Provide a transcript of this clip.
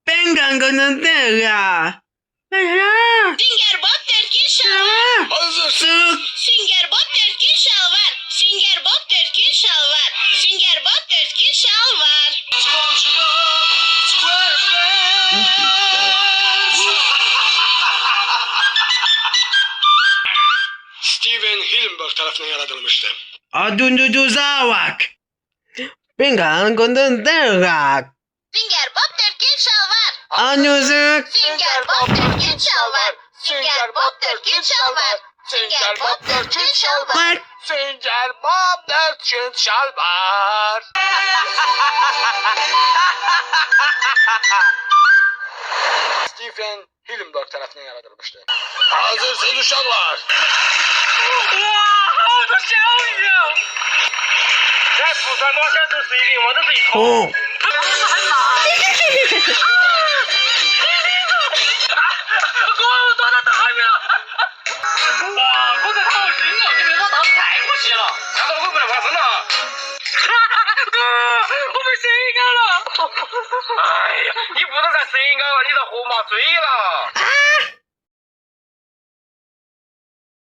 Ben kankanın ya. Sünger Bob Dörtgen Şalvar. Hazırsın. Sünger Bob Dörtgen Şalvar. Sünger Bob Dörtgen Şalvar. Sünger Bob Dörtgen Şalvar. Steven Hillenburg tarafından yaratılmıştı. Adunu zavak. Ben kankanın ya. Sünger Bob Dörtgen Şalvar. Anuzuk. Sünger Bob Dörtgen Şalvar. Sünger Bob Dörtgen Şalvar. Sünger Bob Dörtgen Şalvar. Bak. Sünger Bob Dörtgen Şalvar. Steven Hillenburg tarafından yaratılmıştı. Hazırsınız uşaklar. Oh. 哇，我这好新哦，这边老大太可惜了，难道我不能发生了？哥，我被谁干了？哎呀，你不能再谁干了，你在河马追了。